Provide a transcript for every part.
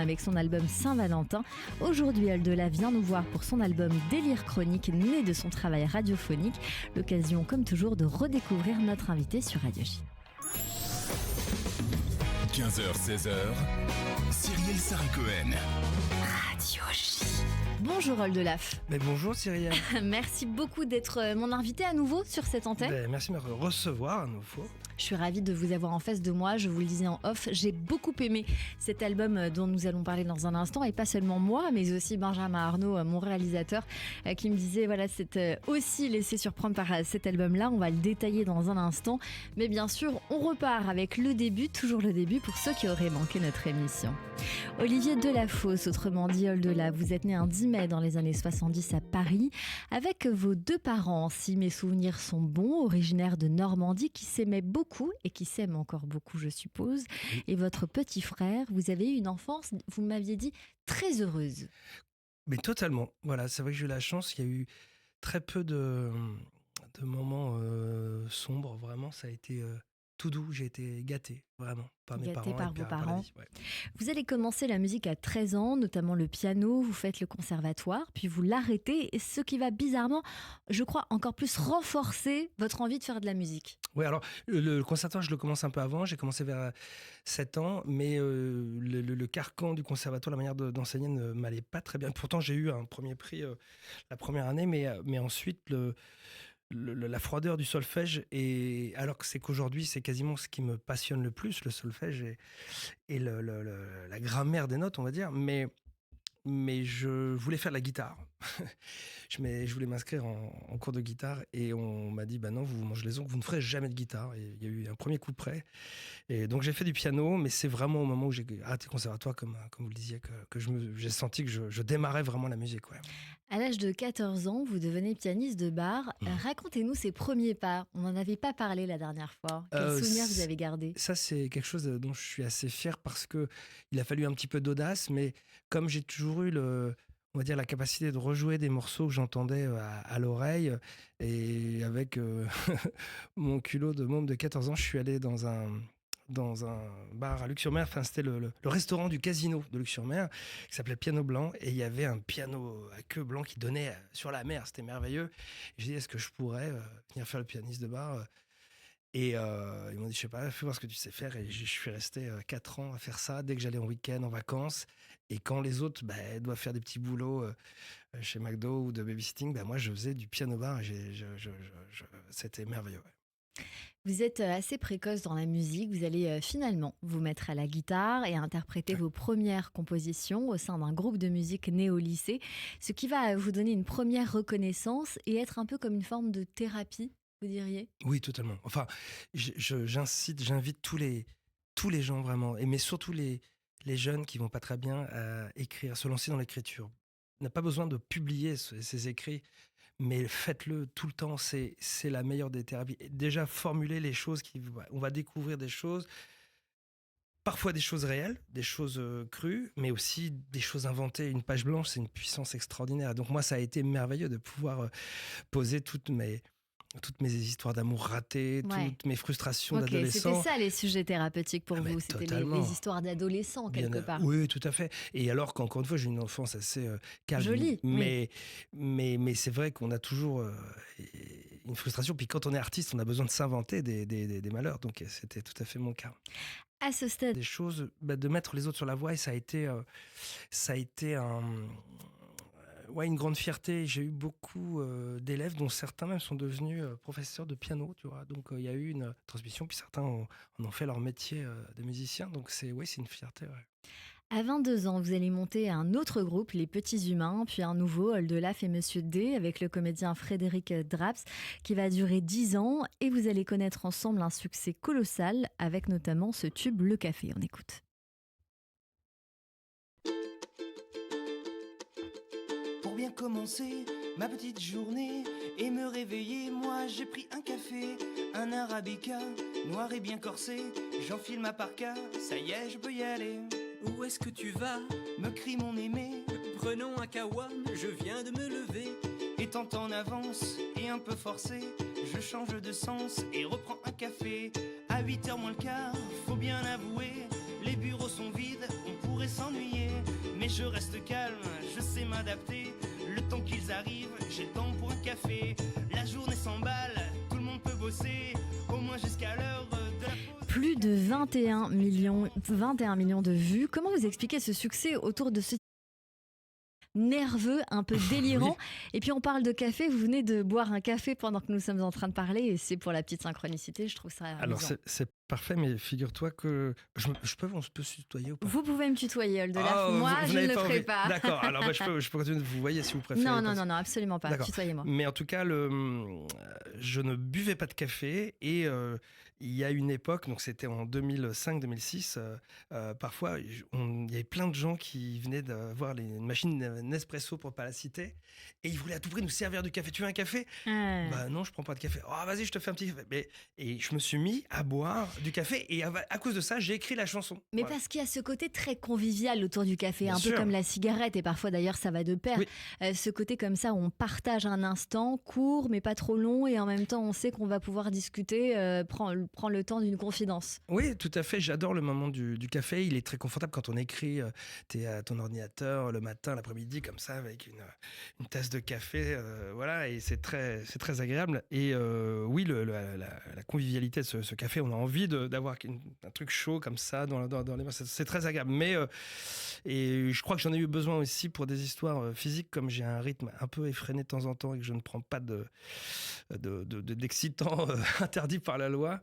avec son album Saint-Valentin. Aujourd'hui, Aldela vient nous voir pour son album Délire chronique, né de son travail radiophonique. L'occasion, comme toujours, de redécouvrir notre invité sur Radio J. 15h-16h, Cyrielle Sarah-Cohen. Radio J. Bonjour Oldelaf. Bonjour Cyrielle. Merci beaucoup d'être mon invité à nouveau sur cette antenne. Merci de me recevoir à nouveau. Je suis ravie de vous avoir en face de moi, je vous le disais en off, j'ai beaucoup aimé cet album dont nous allons parler dans un instant, et pas seulement moi, mais aussi Benjamin Arnault, mon réalisateur, qui me disait voilà, c'est aussi laissé surprendre par cet album-là, on va le détailler dans un instant, mais bien sûr, on repart avec le début, toujours le début pour ceux qui auraient manqué notre émission. Olivier Delafosse, autrement dit Oldelaf, vous êtes né un 10 mai dans les années 70 à Paris, avec vos deux parents, si mes souvenirs sont bons, originaires de Normandie, qui s'aimaient beaucoup et qui s'aiment encore beaucoup, je suppose. Oui. Et votre petit frère, vous avez eu une enfance, vous m'aviez dit, très heureuse. Mais totalement. Voilà, c'est vrai que j'ai eu la chance. Il y a eu très peu de moments sombres. Vraiment, ça a été tout doux. J'ai été gâté, vraiment, par mes parents. Par vos parents. Ouais. Vous allez commencer la musique à 13 ans, notamment le piano. Vous faites le conservatoire, puis vous l'arrêtez. Ce qui va bizarrement, je crois, encore plus renforcer votre envie de faire de la musique. Oui, alors le conservatoire, je le commence un peu avant. J'ai commencé vers 7 ans, mais le carcan du conservatoire, la manière d'enseigner ne m'allait pas très bien. Pourtant, j'ai eu un premier prix la première année, mais ensuite, la froideur du solfège, et alors que c'est qu'aujourd'hui, c'est quasiment ce qui me passionne le plus, le solfège et la grammaire des notes, on va dire. Mais je voulais faire de la guitare. Je voulais m'inscrire en cours de guitare, et on m'a dit non, vous mangez les ongles, vous ne ferez jamais de guitare. Et il y a eu un premier coup de près. Et donc j'ai fait du piano, mais c'est vraiment au moment où j'ai arrêté le conservatoire, comme vous le disiez, que j'ai senti que je démarrais vraiment la musique. Ouais. À l'âge de 14 ans, vous devenez pianiste de bar. Racontez-nous ces premiers pas. On n'en avait pas parlé la dernière fois. Quels souvenirs vous avez gardés ? Ça, c'est quelque chose dont je suis assez fier, parce qu'il a fallu un petit peu d'audace, mais comme j'ai toujours eu on va dire, la capacité de rejouer des morceaux que j'entendais à l'oreille, et avec mon culot de môme de 14 ans, je suis allé dans un bar à Luc-sur-Mer. Enfin, c'était le restaurant du casino de Luc-sur-Mer, qui s'appelait Piano Blanc, et il y avait un piano à queue blanc qui donnait sur la mer. C'était merveilleux. Et j'ai dit, est-ce que je pourrais venir faire le pianiste de bar ? Et ils m'ont dit, je sais pas, fais voir ce que tu sais faire. Et je suis resté 4 ans à faire ça, dès que j'allais en week-end, en vacances. Et quand les autres doivent faire des petits boulots chez McDo ou de babysitting, moi je faisais du piano bar. C'était merveilleux. Ouais. Vous êtes assez précoce dans la musique. Vous allez finalement vous mettre à la guitare et interpréter vos premières compositions au sein d'un groupe de musique né au lycée, ce qui va vous donner une première reconnaissance et être un peu comme une forme de thérapie, vous diriez ? Oui, totalement. Enfin, j'invite tous les gens vraiment, mais surtout les jeunes qui vont pas très bien, à écrire, se lancer dans l'écriture. On n'a pas besoin de publier ces écrits, mais faites-le tout le temps, c'est la meilleure des thérapies. Déjà, formuler les choses, on va découvrir des choses, parfois des choses réelles, des choses crues, mais aussi des choses inventées. Une page blanche, c'est une puissance extraordinaire. Donc moi, ça a été merveilleux de pouvoir poser toutes mes histoires d'amour ratées, toutes mes frustrations d'adolescent. C'était ça les sujets thérapeutiques pour vous, c'était les histoires d'adolescents quelque part. Oui, tout à fait. Et alors qu'encore une fois, j'ai une enfance assez calme. Jolie, mais c'est vrai qu'on a toujours une frustration. Puis quand on est artiste, on a besoin de s'inventer des malheurs. Donc c'était tout à fait mon cas. À ce stade, des choses, de mettre les autres sur la voie, et ça a été une grande fierté. J'ai eu beaucoup d'élèves, dont certains même sont devenus professeurs de piano, tu vois. Donc il y a eu une transmission, puis certains en ont fait leur métier de musicien. Donc c'est une fierté. Ouais. À 22 ans, vous allez monter un autre groupe, Les Petits Humains, puis un nouveau, Oldelaf et Monsieur D, avec le comédien Frédéric Draps, qui va durer 10 ans. Et vous allez connaître ensemble un succès colossal, avec notamment ce tube Le Café. On écoute. Pour bien commencer ma petite journée et me réveiller, moi j'ai pris un café, un arabica, noir et bien corsé. J'enfile ma parka, ça y est, je peux y aller. Où est-ce que tu vas ? Me crie mon aimé. Prenons un kawa, je viens de me lever. Étant en avance et un peu forcé, je change de sens et reprends un café. À 8h moins le quart, faut bien avouer, les bureaux sont vides, on pourrait s'ennuyer. mais je reste calme, je sais m'adapter. Le temps qu'ils arrivent, j'ai le temps pour un café. La journée s'emballe, tout le monde peut bosser, au moins jusqu'à l'heure de la pause. Plus de 21 millions de vues. Comment vous expliquez ce succès autour de ce nerveux, un peu délirant? Et puis on parle de café, vous venez de boire un café pendant que nous sommes en train de parler et c'est pour la petite synchronicité, je trouve ça Alors amusant. c'est parfait, mais figure-toi que on peut se tutoyer ou pas? Vous pouvez me tutoyer, Oldelaf, Ah, moi vous je ne n'avez le pas ferai envie. pas. D'accord, alors je peux continuer de vous voyer si vous préférez. Non, absolument pas, D'accord. tutoyez-moi. Mais en tout cas, je ne buvais pas de café et il y a une époque, donc c'était en 2005-2006, parfois il y avait plein de gens qui venaient de voir une machine Nespresso pour pas la citer et ils voulaient à tout prix nous servir du café. Tu veux un café? Bah non, je prends pas de café. Oh vas-y, je te fais un petit café. Et je me suis mis à boire du café et à cause de ça, j'ai écrit la chanson. Mais Voilà. parce qu'il y a ce côté très convivial autour du café, Bien un peu sûr. comme la cigarette, et parfois d'ailleurs ça va de pair. Oui. Ce côté comme ça où on partage un instant, court mais pas trop long, et en même temps on sait qu'on va pouvoir discuter, prendre le temps d'une confidence. Oui, tout à fait. J'adore le moment du café. Il est très confortable quand on écrit. T'es à ton ordinateur le matin, l'après-midi, comme ça, avec une tasse de café. Voilà, et c'est très agréable. Et oui, la convivialité de ce café, on a envie d'avoir un truc chaud comme ça dans les mains. C'est très agréable. Mais et je crois que j'en ai eu besoin aussi pour des histoires physiques, comme j'ai un rythme un peu effréné de temps en temps et que je ne prends pas d'excitant interdit par la loi.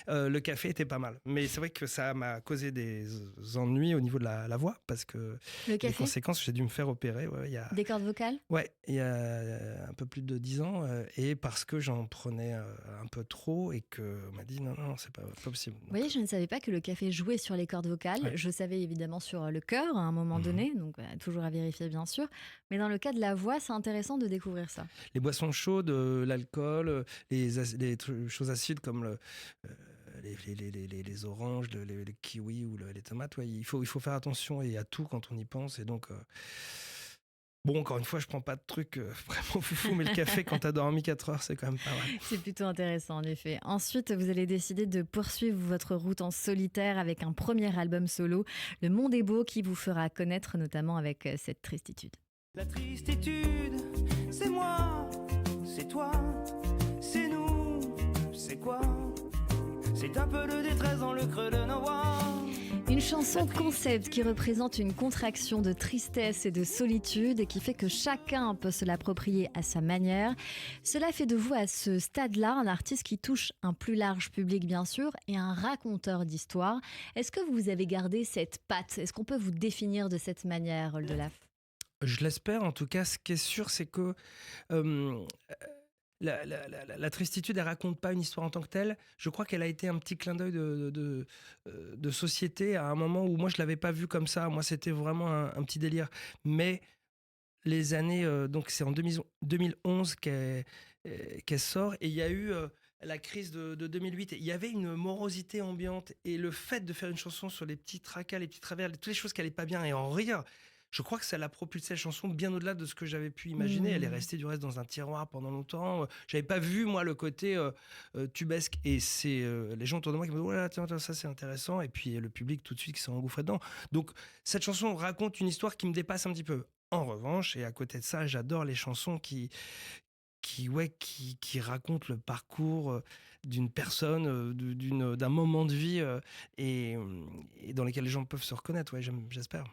Le café était pas mal, mais c'est vrai que ça m'a causé des ennuis au niveau de la voix parce que Le les café, conséquences, j'ai dû me faire opérer. des cordes vocales. Il y a un peu plus de 10 ans et parce que j'en prenais un peu trop et qu'on m'a dit non, c'est pas possible. Vous voyez, je ne savais pas que le café jouait sur les cordes vocales. Ouais. Je savais évidemment sur le cœur à un moment donné, donc toujours à vérifier bien sûr. Mais dans le cas de la voix, c'est intéressant de découvrir ça. Les boissons chaudes, l'alcool, les choses acides comme les oranges, les kiwis ou les tomates, il faut faire attention et à tout quand on y pense. Et donc, bon, encore une fois, je prends pas de trucs vraiment foufou, mais le café, quand t'as dormi 4 heures, c'est quand même pas mal. C'est plutôt intéressant en effet. Ensuite, vous allez décider de poursuivre votre route en solitaire avec un premier album solo, Le Monde est beau, qui vous fera connaître notamment avec cette tristitude. La tristitude, c'est moi, c'est toi, c'est nous, c'est quoi? C'est un peu de détresse dans le creux de nos voix. Une chanson concept qui représente une contraction de tristesse et de solitude et qui fait que chacun peut se l'approprier à sa manière. Cela fait de vous à ce stade-là un artiste qui touche un plus large public bien sûr et un raconteur d'histoire. Est-ce que vous avez gardé cette patte? Est-ce qu'on peut vous définir de cette manière, Oldelaf? Je l'espère, en tout cas. Ce qui est sûr, c'est que la tristitude, elle raconte pas une histoire en tant que telle. Je crois qu'elle a été un petit clin d'œil de société à un moment où moi, je l'avais pas vu comme ça. Moi, c'était vraiment un petit délire. Mais les années... donc, c'est en 2011 qu'elle sort. Et il y a eu... la crise de 2008, il y avait une morosité ambiante et le fait de faire une chanson sur les petits tracas, les petits travers, toutes les choses qui allaient pas bien et en rire, je crois que ça l'a propulsé la chanson bien au-delà de ce que j'avais pu imaginer. Elle est restée du reste dans un tiroir pendant longtemps. J'avais pas vu moi le côté tubesque et c'est les gens autour de moi qui me disent ouais, tiens, ça c'est intéressant et puis le public tout de suite qui s'est engouffré dedans. Donc cette chanson raconte une histoire qui me dépasse un petit peu. En revanche, et à côté de ça, j'adore les chansons qui raconte le parcours d'une personne, d'un moment de vie et dans lesquels les gens peuvent se reconnaître. Ouais, j'espère.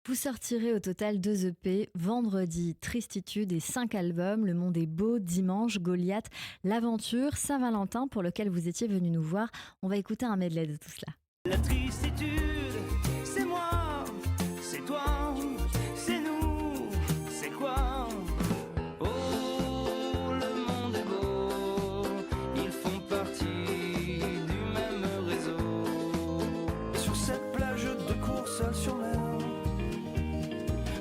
Vous sortirez au total 2 EP, vendredi Tristitude et 5 albums, Le Monde est beau, Dimanche, Goliath, L'Aventure, Saint-Valentin pour lequel vous étiez venu nous voir. On va écouter un medley de tout cela. La tristitude, c'est moi, c'est toi, c'est nous, c'est quoi? Oh, le monde est beau, ils font partie du même réseau. Sur cette plage de cours seul sur mer,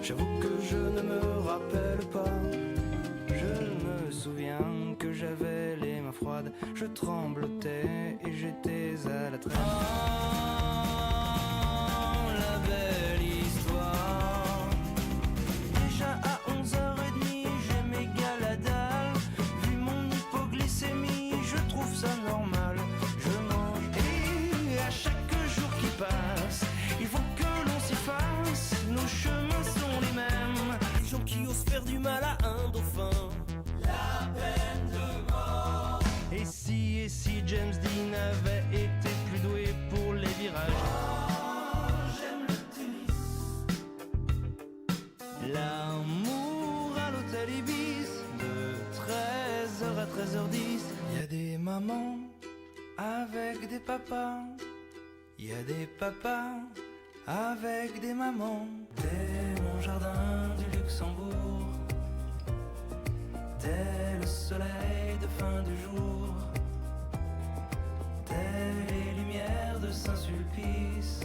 j'avoue que je ne me rappelle pas. Je me souviens que j'avais les mains froides, je tremblotais et j'étais à la traîne. La belle histoire. Déjà à 11h30, j'ai méga la dalle. Vu mon hypoglycémie, je trouve ça normal. Je mange et à chaque jour qui passe, il faut que l'on s'y fasse. Nos chemins faire du mal à un dauphin. La peine de mort. Et si James Dean avait été plus doué pour les virages. Oh, j'aime le tennis. L'amour à l'hôtel Ibis, de 13h à 13h10. Il y a des mamans avec des papas. Il y a des papas avec des mamans. Dès mon jardin du Luxembourg, dès le soleil de fin du jour, dès les lumières de Saint-Sulpice,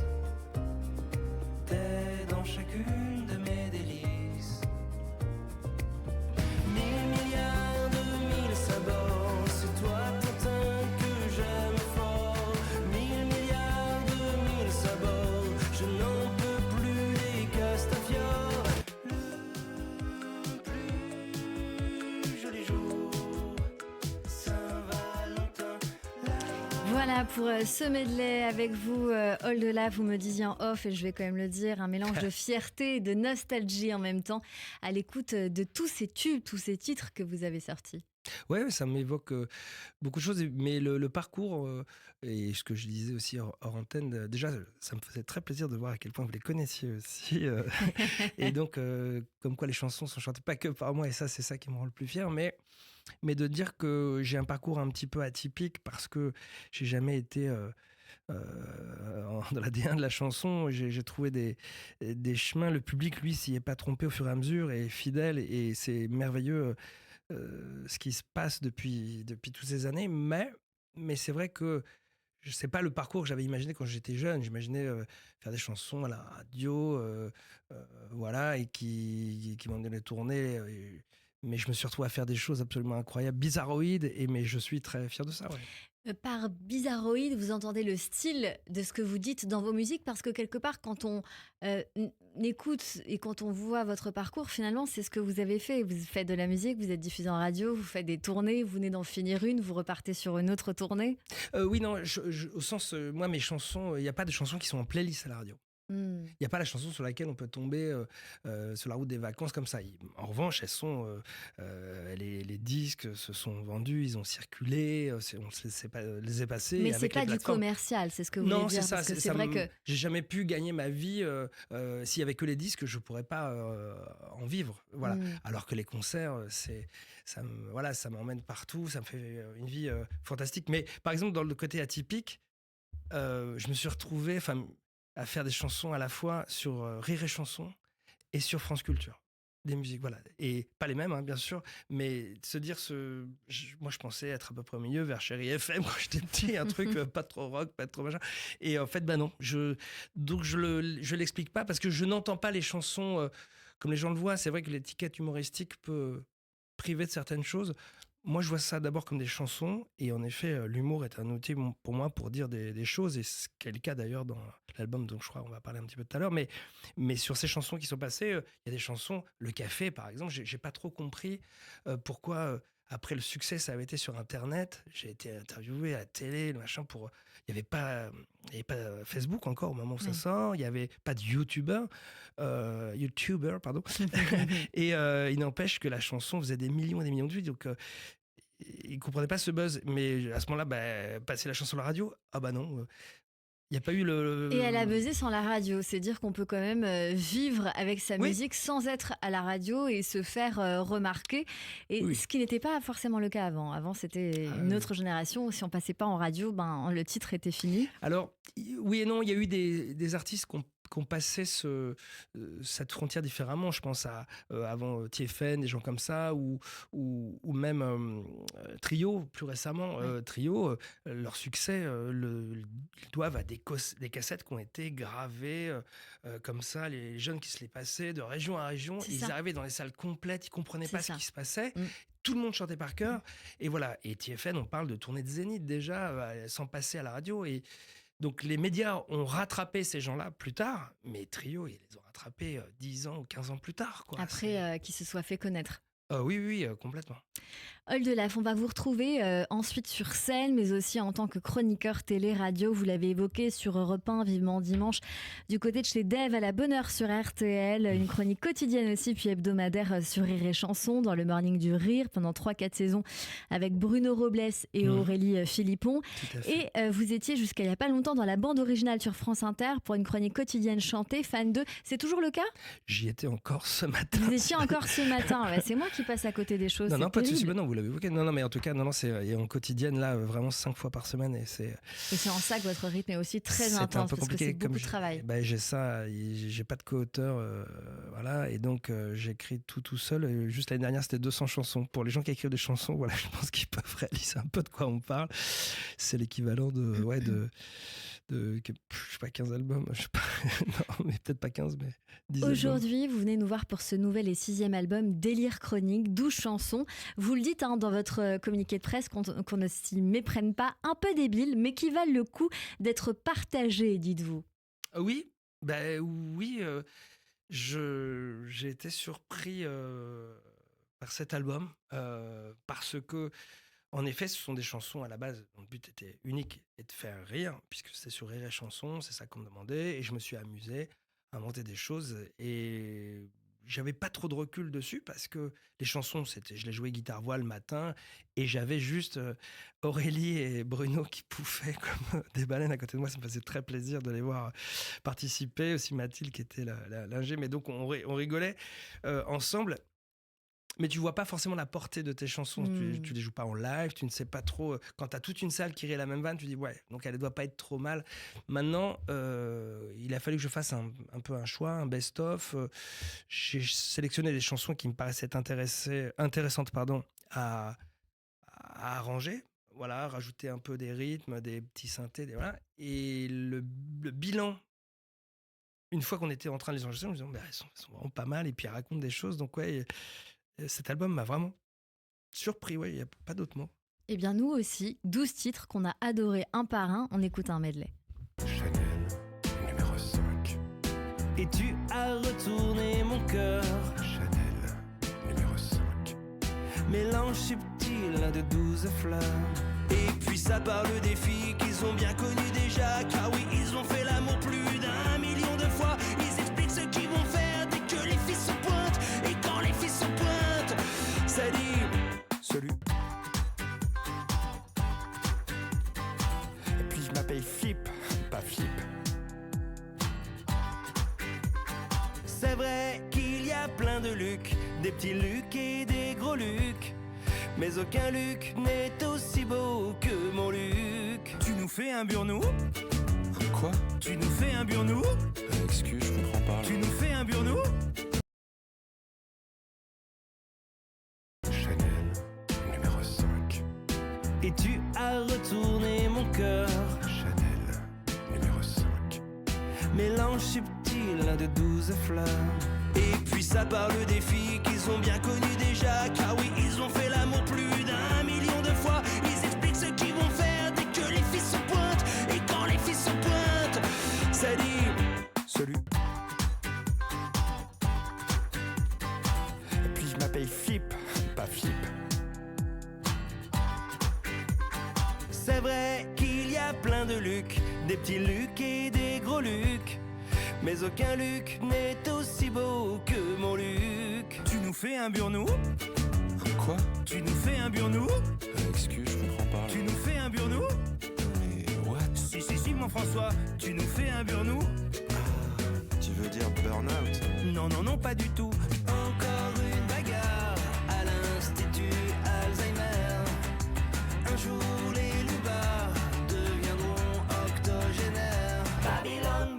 dès dans chacune de mes délices. 1000 milliards de mille sabords, c'est toi Tintin que j'aime fort. 1000 milliards de mille sabords, je n'en peux plus les Castafiore. Le plus joli jour, Saint-Valentin. Voilà pour ce medley avec vous, Oldelah. Vous me disiez en off, et je vais quand même le dire, un mélange de fierté et de nostalgie en même temps, à l'écoute de tous ces tubes, tous ces titres que vous avez sortis. Ouais, ça m'évoque beaucoup de choses, mais le parcours, et ce que je disais aussi hors antenne, déjà, ça me faisait très plaisir de voir à quel point vous les connaissiez aussi. Et donc, comme quoi les chansons sont chantées pas que par moi, et ça, c'est ça qui me rend le plus fier, mais de dire que j'ai un parcours un petit peu atypique parce que j'ai jamais été dans l'ADN de la chanson. J'ai trouvé des chemins. Le public, lui, s'y est pas trompé au fur et à mesure, et est fidèle, et c'est merveilleux ce qui se passe depuis toutes ces années. Mais c'est vrai que je sais pas le parcours que j'avais imaginé quand j'étais jeune. J'imaginais faire des chansons à la radio, voilà, et qui m'ont donné tourner. Mais je me suis retrouvé à faire des choses absolument incroyables, bizarroïdes, mais je suis très fier de ça. Ouais. Par bizarroïde, vous entendez le style de ce que vous dites dans vos musiques, parce que quelque part, quand on écoute et quand on voit votre parcours, finalement, c'est ce que vous avez fait. Vous faites de la musique, vous êtes diffusé en radio, vous faites des tournées, vous venez d'en finir une, vous repartez sur une autre tournée. Oui, non, au sens, moi, mes chansons, il n'y a pas de chansons qui sont en playlist à la radio. Il n'y a pas la chanson sur laquelle on peut tomber sur la route des vacances comme ça. En revanche, elles sont, les disques se sont vendus, ils ont circulé, on les est passés. Mais c'est pas du commercial, c'est ce que vous voulez dire. Non, c'est ça. C'est vrai que j'ai jamais pu gagner ma vie s'il y avait que les disques, je pourrais pas en vivre. Voilà. Alors que les concerts, ça m'emmène partout, ça me fait une vie fantastique. Mais par exemple, dans le côté atypique, je me suis retrouvé, à faire des chansons à la fois sur Rire et Chanson et sur France Culture. Des musiques, voilà. Et pas les mêmes, hein, bien sûr, mais se dire, moi je pensais être à peu près au milieu, vers Chéri FM quand j'étais petit, un truc pas trop rock, pas trop machin. Et en fait, non. Donc je l'explique pas parce que je n'entends pas les chansons comme les gens le voient. C'est vrai que l'étiquette humoristique peut priver de certaines choses. Moi, je vois ça d'abord comme des chansons, et en effet, l'humour est un outil pour moi pour dire des choses, et ce qui est le cas d'ailleurs dans l'album dont je crois on va parler un petit peu tout à l'heure. Mais sur ces chansons qui sont passées, il y a des chansons, Le Café par exemple, j'ai pas trop compris pourquoi après le succès ça avait été sur Internet. J'ai été interviewé à la télé, le machin, il n'y avait pas Facebook encore au moment où ça sort, il n'y avait pas de YouTuber, pardon. Et il n'empêche que la chanson faisait des millions et des millions de vues, donc ils ne comprenaient pas ce buzz. Mais à ce moment-là, passer la chanson à la radio, non, il n'y a pas eu Et elle a buzzé sans la radio, c'est dire qu'on peut quand même vivre avec sa musique sans être à la radio et se faire remarquer. Et ce qui n'était pas forcément le cas avant. Avant, c'était une autre génération. Si on passait pas en radio, le titre était fini. Alors, oui et non, il y a eu des artistes qui ont passé cette frontière différemment. Je pense à avant TFN, des gens comme ça, ou même Trio, plus récemment. Trio, leur succès, ils doivent à des cassettes qui ont été gravées comme ça, les jeunes qui se les passaient de région à région. Ils arrivaient dans les salles complètes, ils ne comprenaient pas ce qui se passait. Tout le monde chantait par cœur. Et voilà. Et TFN, on parle de tournée de Zénith déjà, sans passer à la radio. Et donc les médias ont rattrapé ces gens-là plus tard, mais Trio, ils les ont rattrapés 10 ans ou 15 ans plus tard. Après qu'ils se soient fait connaître. Oui, complètement. Oldelaf, on va vous retrouver ensuite sur scène, mais aussi en tant que chroniqueur télé-radio. Vous l'avez évoqué sur Europe 1, Vivement Dimanche, du côté de chez Dave à la bonne heure sur RTL. Une chronique quotidienne aussi, puis hebdomadaire sur Rire et Chanson, dans le Morning du Rire, pendant 3-4 saisons, avec Bruno Robles et Aurélie Philippon. Et vous étiez jusqu'à il n'y a pas longtemps dans la bande originale sur France Inter pour une chronique quotidienne chantée, fan de... C'est toujours le cas ? J'y étais encore ce matin. Vous étiez encore ce matin. Ouais, c'est moi qui passe à côté des choses. Non, pas de souci. terrible. Non, vous l'avez évoqué. Non, mais en tout cas, c'est en quotidienne, là, vraiment 5 fois par semaine. Et c'est en ça que votre rythme est aussi très un intense, peu parce que compliqué. c'est beaucoup Comme de travail. j'ai ça, j'ai pas de co-auteur, voilà. Et donc, j'écris tout seul. Et juste l'année dernière, c'était 200 chansons. Pour les gens qui écrivent des chansons, voilà, je pense qu'ils peuvent réaliser un peu de quoi on parle. C'est l'équivalent de je sais pas, 15 albums, je sais pas, non, mais peut-être pas 15, mais 10 albums. Aujourd'hui, vous venez nous voir pour ce nouvel et 6e album, Délire Chronique, 12 chansons. Vous le dites dans votre communiqué de presse, qu'on ne s'y méprenne pas, un peu débile, mais qui valent le coup d'être partagés, dites-vous. Oui, j'ai été surpris par cet album, parce que en effet, ce sont des chansons à la base dont le but était unique et de faire rire, puisque c'était sur Rire et Chanson, c'est ça qu'on me demandait, et je me suis amusé à inventer des choses, et j'avais pas trop de recul dessus, parce que les chansons, je les jouais guitare-voix le matin, et j'avais juste Aurélie et Bruno qui pouffaient comme des baleines à côté de moi. Ça me faisait très plaisir de les voir participer, aussi Mathilde qui était l'ingé, mais donc on rigolait ensemble. Mais tu vois pas forcément la portée de tes chansons. Tu les joues pas en live, tu ne sais pas trop. Quand t'as toute une salle qui rit la même vanne, tu dis ouais, donc elle doit pas être trop mal. Maintenant, il a fallu que je fasse un peu un choix, un best-of. J'ai sélectionné des chansons qui me paraissaient intéressantes à arranger. Voilà, rajouter un peu des rythmes, des petits synthés, voilà. Et le bilan, une fois qu'on était en train de les enregistrer, on me disait elles sont vraiment pas mal, et puis elles racontent des choses. Donc ouais. Cet album m'a vraiment surpris, il n'y a pas d'autre mot. Eh bien, nous aussi, 12 titres qu'on a adorés un par un. On écoute un medley. Chanel, numéro 5. Et tu as retourné mon cœur. Chanel, numéro 5. Mélange subtil de 12 fleurs. Et puis ça parle des filles qu'ils ont bien connues déjà. Car oui, ils ont fait l'amour plus d'1 million de fois. Ils expliquent ce qu'ils vont faire dès que les filles se pointent. Et quand les filles se pointent, ça dit Salut. Et puis je m'appelle Flip, pas Flip. c'est vrai qu'il y a plein de Luc, des petits Luc et des gros Luc. Mais aucun Luc n'est aussi beau que mon Luc. Tu nous fais un burnou? Quoi? Tu nous fais un burnou? Excuse, je comprends pas. Tu nous fais un burnou? Chanel, numéro 5. Et tu as retourné mon cœur. Chanel, numéro 5. Mélange subtil de 12 fleurs. Et puis ça parle des filles qu'ils ont bien connues déjà. Car oui, ils ont fait l'amour plus d'1 million de fois. Ils expliquent ce qu'ils vont faire dès que les filles se pointent. Et quand les filles se pointent, ça dit Salut. Et puis je m'appelle Flip, pas Flip. c'est vrai qu'il y a plein de Luc, des petits Luc et des gros Luc. Mais aucun Luc n'est aussi beau que mon Luc. Tu nous fais un burnou? Quoi? Tu nous fais un burnou? Excuse, je comprends pas. Tu nous fais un burnou? Mais what? Si, mon François, tu nous fais un burnou? Tu veux dire burn-out? Non, pas du tout. Encore une bagarre à l'Institut Alzheimer. Un jour, les loupards deviendront octogénaires. Babylone,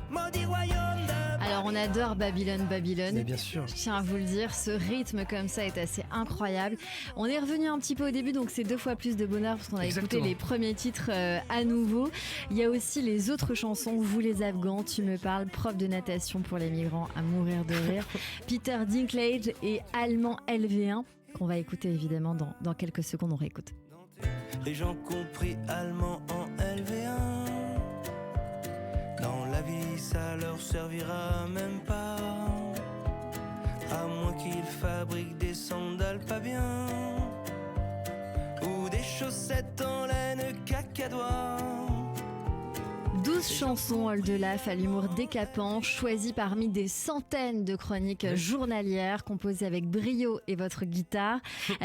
maudit royaume de... Alors, on adore Babylone. Mais bien sûr. Je tiens à vous le dire, ce rythme comme ça est assez incroyable. On est revenu un petit peu au début, donc c'est 2 fois plus de bonheur parce qu'on a Exactement. écouté les premiers titres à nouveau. Il y a aussi les autres chansons, Vous les Afghans, Tu me parles, Prof de natation pour les migrants à mourir de rire, Peter Dinklage et Allemand LV1, qu'on va écouter évidemment dans quelques secondes, on réécoute. Les gens compris allemand en LV1. Dans la vie, ça leur servira même pas. À moins qu'ils fabrique des sandales pas bien ou des chaussettes en laine cacadois. 12 chansons Oldelaf à l'humour décapant, choisies parmi des centaines de chroniques journalières, composées avec brio et votre guitare.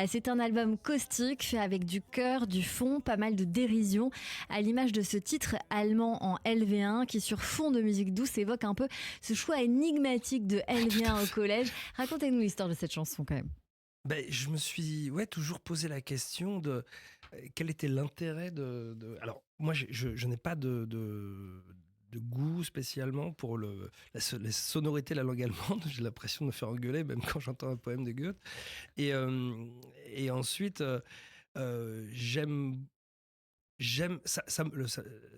C'est un album caustique, fait avec du cœur, du fond, pas mal de dérision, à l'image de ce titre allemand en LV1 qui, sur fond de musique douce, évoque un peu ce choix énigmatique de LV1 au collège. Racontez-nous l'histoire de cette chanson quand même. Je me suis toujours posé la question de quel était l'intérêt Alors, moi, je n'ai pas de goût spécialement pour la sonorité de la langue allemande. J'ai l'impression de me faire engueuler, même quand j'entends un poème de Goethe. Et ensuite, j'aime ça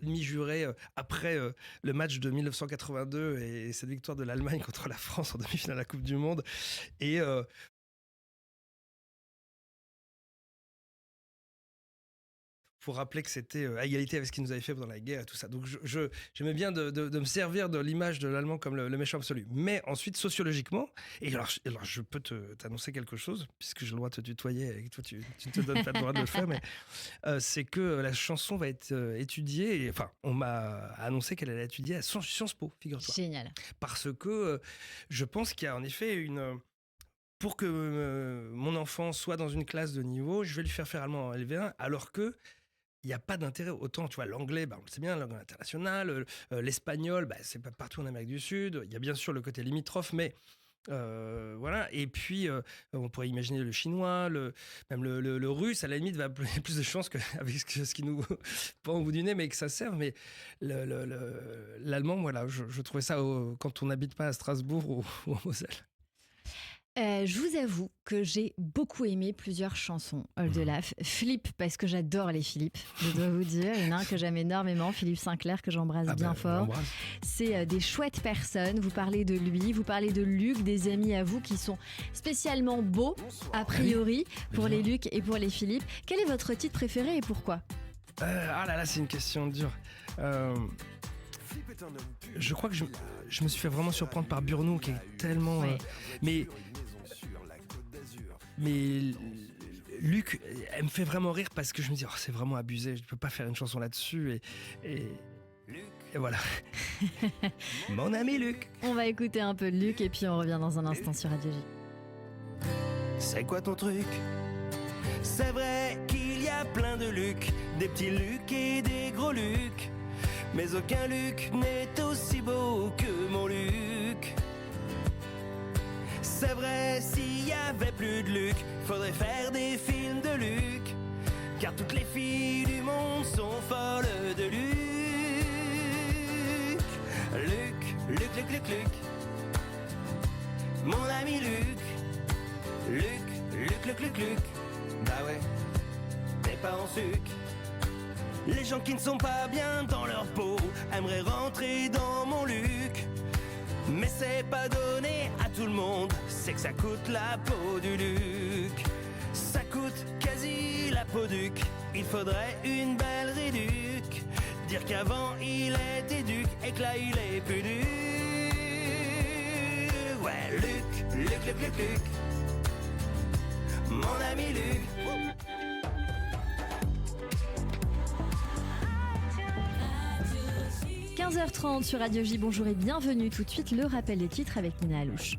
m'y jurait après le match de 1982 et cette victoire de l'Allemagne contre la France en demi-finale de la Coupe du Monde. Et pour rappeler que c'était à égalité avec ce qu'ils nous avaient fait pendant la guerre et tout ça. Donc j'aimais bien de me servir de l'image de l'Allemand comme le méchant absolu. Mais ensuite, sociologiquement, et alors je peux t'annoncer quelque chose, puisque j'ai le droit de te tutoyer et que toi tu ne te donnes pas le droit de le faire, mais c'est que la chanson va être étudiée, on m'a annoncé qu'elle allait être étudiée à Sciences Po, figure-toi. Génial. Parce que je pense qu'il y a en effet pour que mon enfant soit dans une classe de niveau, je vais lui faire allemand en LV1, alors que il n'y a pas d'intérêt. Autant, tu vois, l'anglais, on le sait bien, la langue internationale, l'espagnol, c'est pas partout en Amérique du Sud. Il y a bien sûr le côté limitrophe, mais voilà. Et puis, on pourrait imaginer le chinois, même le russe, à la limite, va avoir plus de chances qu'avec ce qui nous pend au bout du nez, mais que ça serve. Mais l'allemand, voilà, je trouvais ça quand on n'habite pas à Strasbourg ou en Moselle. Je vous avoue que j'ai beaucoup aimé plusieurs chansons Oldelaf. Philippe, parce que j'adore les Philippe, je dois vous dire. Il y en a un que j'aime énormément, Philippe Sinclair, que j'embrasse bien fort. C'est des chouettes personnes. Vous parlez de lui, vous parlez de Luc, des amis à vous qui sont spécialement beaux, a priori, pour les Luc et pour les Philippe. Quel est votre titre préféré et pourquoi ? Ah là là, c'est une question dure. Je crois que je me suis fait vraiment surprendre par Burnou, qui est tellement... Mais Luc, elle me fait vraiment rire parce que je me dis, c'est vraiment abusé, je ne peux pas faire une chanson là-dessus. Et voilà. Mon ami Luc. On va écouter un peu de Luc et puis on revient dans un instant sur Radio J. C'est quoi ton truc ? C'est vrai qu'il y a plein de Luc, des petits Luc et des gros Luc. Mais aucun Luc n'est aussi beau que mon Luc. C'est vrai, s'il y avait plus de Luc, faudrait faire des films de Luc. Car toutes les filles du monde sont folles de Luc. Luc. Mon ami Luc. Luc. Bah ouais, t'es pas en sucre. Les gens qui ne sont pas bien dans leur peau aimeraient rentrer dans mon Luc. Mais c'est pas donné à tout le monde, c'est que ça coûte la peau du Luc. Ça coûte quasi la peau duc, il faudrait une belle réduc. Dire qu'avant il était duc et que là il est plus duc. Ouais, Luc. Mon ami Luc. 15h30 sur Radio J, bonjour et bienvenue. Tout de suite, le rappel des titres avec Nina Alouche.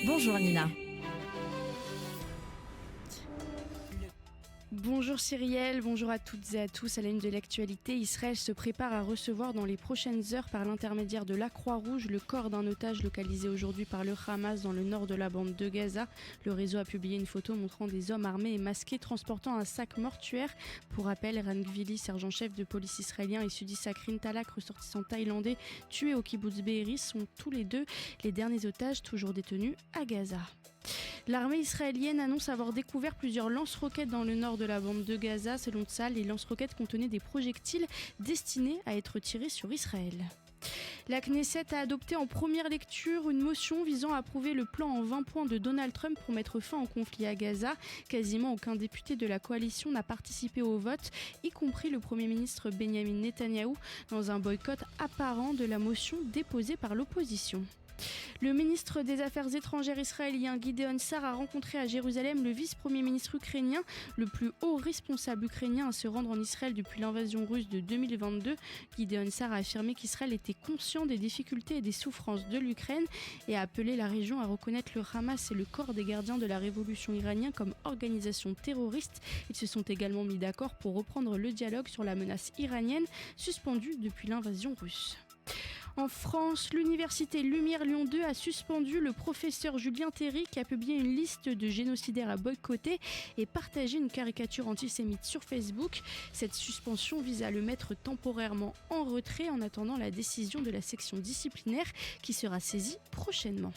Bonjour Nina. Bonjour Cyrielle, bonjour à toutes et à tous. À la une de l'actualité, Israël se prépare à recevoir dans les prochaines heures par l'intermédiaire de la Croix-Rouge le corps d'un otage localisé aujourd'hui par le Hamas dans le nord de la bande de Gaza. Le réseau a publié une photo montrant des hommes armés et masqués transportant un sac mortuaire. Pour rappel, Eran Gvili, sergent-chef de police israélien, et Sudi Sakrin Talak, ressortissant thaïlandais, tués au kibbutz Be'eri, sont tous les deux les derniers otages toujours détenus à Gaza. L'armée israélienne annonce avoir découvert plusieurs lance-roquettes dans le nord de la bande de Gaza. Selon Tsahal, les lance-roquettes contenaient des projectiles destinés à être tirés sur Israël. La Knesset a adopté en première lecture une motion visant à approuver le plan en 20 points de Donald Trump pour mettre fin au conflit à Gaza. Quasiment aucun député de la coalition n'a participé au vote, y compris le Premier ministre Benjamin Netanyahou, dans un boycott apparent de la motion déposée par l'opposition. Le ministre des Affaires étrangères israélien Gideon Sa'ar a rencontré à Jérusalem le vice-premier ministre ukrainien, le plus haut responsable ukrainien à se rendre en Israël depuis l'invasion russe de 2022. Gideon Sa'ar a affirmé qu'Israël était conscient des difficultés et des souffrances de l'Ukraine et a appelé la région à reconnaître le Hamas et le corps des gardiens de la révolution iranienne comme organisation terroriste. Ils se sont également mis d'accord pour reprendre le dialogue sur la menace iranienne suspendue depuis l'invasion russe. En France, l'université Lumière Lyon 2 a suspendu le professeur Julien Théry qui a publié une liste de génocidaires à boycotter et partagé une caricature antisémite sur Facebook. Cette suspension vise à le mettre temporairement en retrait en attendant la décision de la section disciplinaire qui sera saisie prochainement.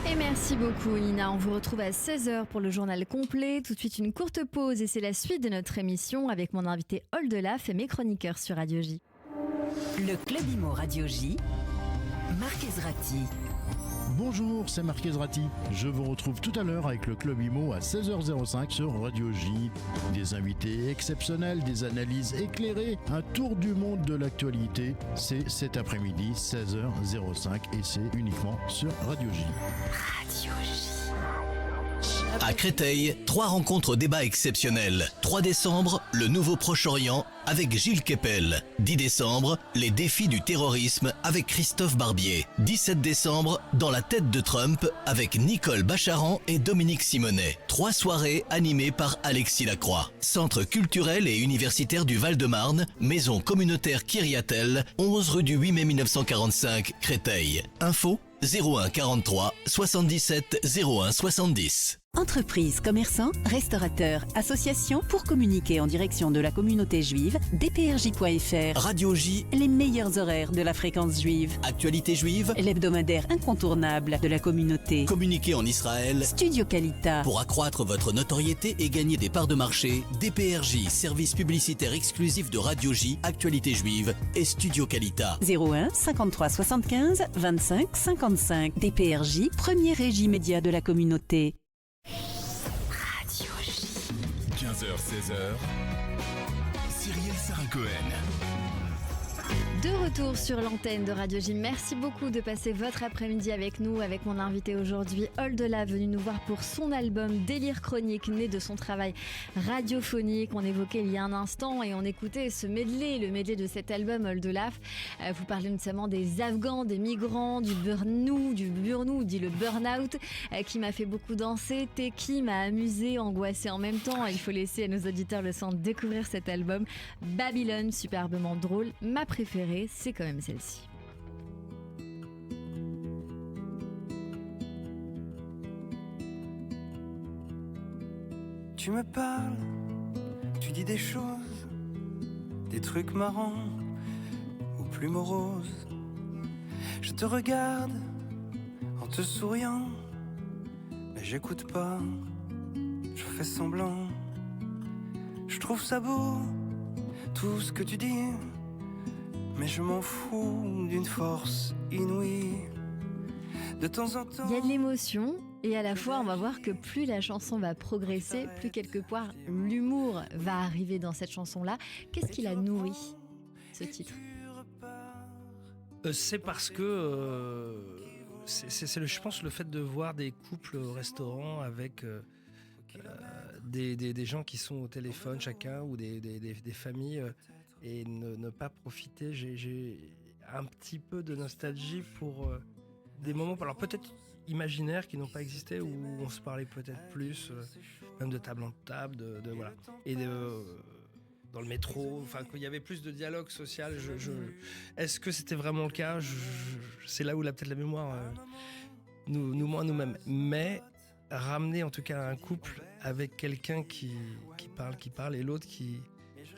Et merci beaucoup Nina, on vous retrouve à 16h pour le journal complet. Tout de suite une courte pause et c'est la suite de notre émission avec mon invité Oldelaf et mes chroniqueurs sur Radio J. Le Club Imo Radio J, Marc Ezrati. Bonjour, c'est Marc Ezrati. Je vous retrouve tout à l'heure avec le Club Imo à 16h05 sur Radio J. Des invités exceptionnels, des analyses éclairées, un tour du monde de l'actualité. C'est cet après-midi, 16h05 et c'est uniquement sur Radio J. Radio J. À Créteil, 3 rencontres débats exceptionnels. 3 décembre, le nouveau Proche-Orient avec Gilles Kepel. 10 décembre, les défis du terrorisme avec Christophe Barbier. 17 décembre, dans la tête de Trump avec Nicole Bacharan et Dominique Simonet. 3 soirées animées par Alexis Lacroix. Centre culturel et universitaire du Val-de-Marne, maison communautaire Kyriatel, 11 rue du 8 mai 1945, Créteil. Info 01 43 77 01 70. Entreprises, commerçants, restaurateurs, associations, pour communiquer en direction de la communauté juive, dprj.fr. Radio J, les meilleurs horaires de la fréquence juive. Actualité juive, l'hebdomadaire incontournable de la communauté. Communiquer en Israël, Studio Kalita. Pour accroître votre notoriété et gagner des parts de marché, DPRJ, service publicitaire exclusif de Radio J, Actualité juive et Studio Kalita. 01 53 75 25 55. DPRJ, premier régie média de la communauté. Radio J. 15h-16h. Cyrielle Sarah-Cohen. De retour sur l'antenne de Radio J. Merci beaucoup de passer votre après-midi avec nous, avec mon invité aujourd'hui, Oldelaf, venu nous voir pour son album Délire Chronique, né de son travail radiophonique. On évoquait il y a un instant et on écoutait ce medley, le medley de cet album, Oldelaf. Vous parlez notamment des Afghans, des migrants, du burn-out, dit le burn-out, qui m'a fait beaucoup danser. Teki m'a amusé, angoissé en même temps. Il faut laisser à nos auditeurs le soin de découvrir cet album. Babylone, superbement drôle. Ma préférée, c'est quand même celle-ci. Tu me parles, tu dis des choses, des trucs marrants ou plus moroses. Je te regarde en te souriant, mais j'écoute pas, je fais semblant. Je trouve ça beau, tout ce que tu dis, mais je m'en fous d'une force inouïe. De temps en temps, il y a de l'émotion et à la fois on va voir que plus la chanson va progresser, plus quelque part l'humour va arriver dans cette chanson-là. Qu'est-ce qui la nourrit, ce titre ? C'est parce que je pense le fait de voir des couples au restaurant avec des gens qui sont au téléphone chacun ou des familles et ne pas profiter. J'ai un petit peu de nostalgie pour des moments, alors peut-être imaginaires qui n'ont pas existé, où on se parlait peut-être plus, même de table en table, voilà. Et dans le métro, enfin qu'il y avait plus de dialogue social. Est-ce que c'était vraiment le cas ? C'est là où peut-être la mémoire nous ment à nous-mêmes. Mais ramener en tout cas un couple avec quelqu'un qui parle et l'autre qui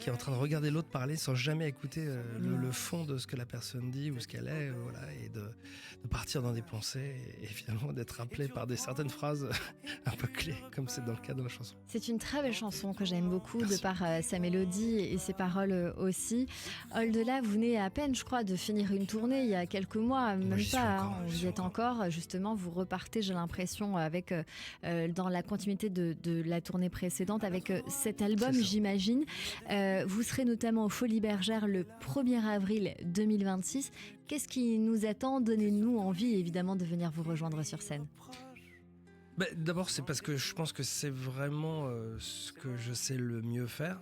qui est en train de regarder l'autre parler sans jamais écouter le fond de ce que la personne dit ou ce qu'elle est, voilà, et de partir dans des pensées et finalement d'être rappelé par certaines phrases un peu clés, comme c'est dans le cas de la chanson. C'est une très belle chanson que j'aime beaucoup. Merci. De par sa mélodie et ses paroles aussi. Au-delà, vous venez à peine, je crois, de finir une tournée il y a quelques mois, même pas, vous y êtes encore. Justement, vous repartez, j'ai l'impression, avec dans la continuité de la tournée précédente, avec cet album, j'imagine. Vous serez notamment au Folies Bergères le 1er avril 2026. Qu'est-ce qui nous attend ? Donnez-nous envie, évidemment, de venir vous rejoindre sur scène. D'abord, c'est parce que je pense que c'est vraiment ce que je sais le mieux faire.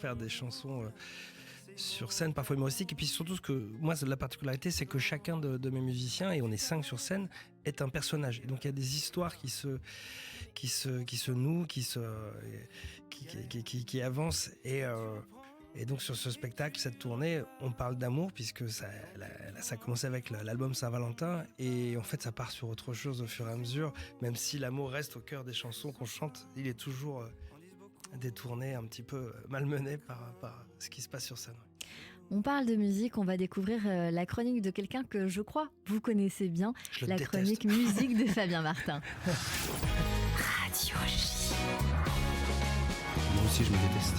Faire des chansons sur scène, parfois humoristiques. Et puis surtout, moi, la particularité, c'est que chacun de mes musiciens, et on est 5 sur scène, est un personnage. Et donc, il y a des histoires qui se nouent, qui avancent. Et donc sur ce spectacle, cette tournée, on parle d'amour puisque ça a commencé avec l'album Saint-Valentin et en fait ça part sur autre chose au fur et à mesure. Même si l'amour reste au cœur des chansons qu'on chante, il est toujours détourné, un petit peu malmené par ce qui se passe sur scène. On parle de musique, on va découvrir la chronique de quelqu'un que je crois vous connaissez bien, la chronique musique de Fabien Martin. Radio J. Moi aussi je me déteste.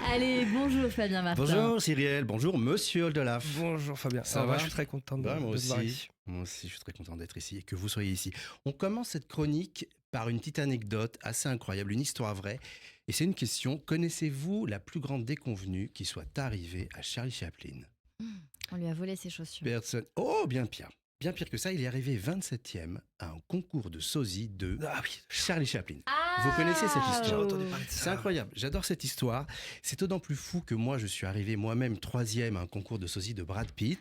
Allez, bonjour Fabien Martin. Bonjour Cyrielle, bonjour Monsieur Oldelaf. Bonjour Fabien, ça va ? Je suis très content de moi te voir ici. Moi aussi je suis très content d'être ici et que vous soyez ici. On commence cette chronique par une petite anecdote assez incroyable, une histoire vraie. Et c'est une question, connaissez-vous la plus grande déconvenue qui soit arrivée à Charlie Chaplin ? On lui a volé ses chaussures. Personne. Oh, bien pire. Bien pire que ça, il est arrivé 27e à un concours de sosie de Charlie Chaplin. Vous connaissez cette histoire ? C'est incroyable, j'adore cette histoire. C'est d'autant plus fou que moi, je suis arrivé moi-même 3e à un concours de sosie de Brad Pitt.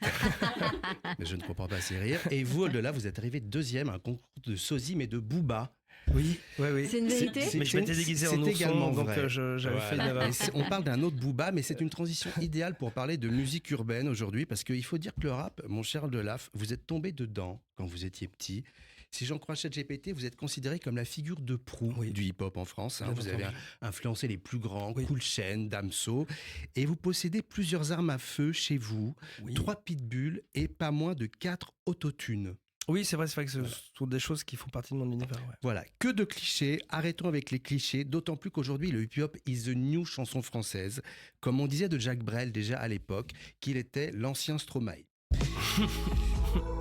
Mais je ne comprends pas ces rires. Et vous, au-delà, vous êtes arrivé 2e à un concours de sosie, mais de Booba. Oui. C'est une vérité. Mais je m'étais déguisé en ourson, donc j'avais fait une erreur. On parle d'un autre Booba, mais c'est une transition idéale pour parler de musique urbaine aujourd'hui, parce qu'il faut dire que le rap, mon cher Oldelaf, vous êtes tombé dedans quand vous étiez petit. Si j'en crois ChatGPT, vous êtes considéré comme la figure de proue du hip-hop en France. Vous avez influencé les plus grands, Cool Chain, Damso, et vous possédez plusieurs armes à feu chez vous, 3 pitbulls et pas moins de 4 autotunes. Oui, c'est vrai que ce sont des choses qui font partie de mon univers. Ouais. Voilà, que de clichés, arrêtons avec les clichés, d'autant plus qu'aujourd'hui, le hip-hop is the new chanson française, comme on disait de Jacques Brel déjà à l'époque, qu'il était l'ancien Stromae.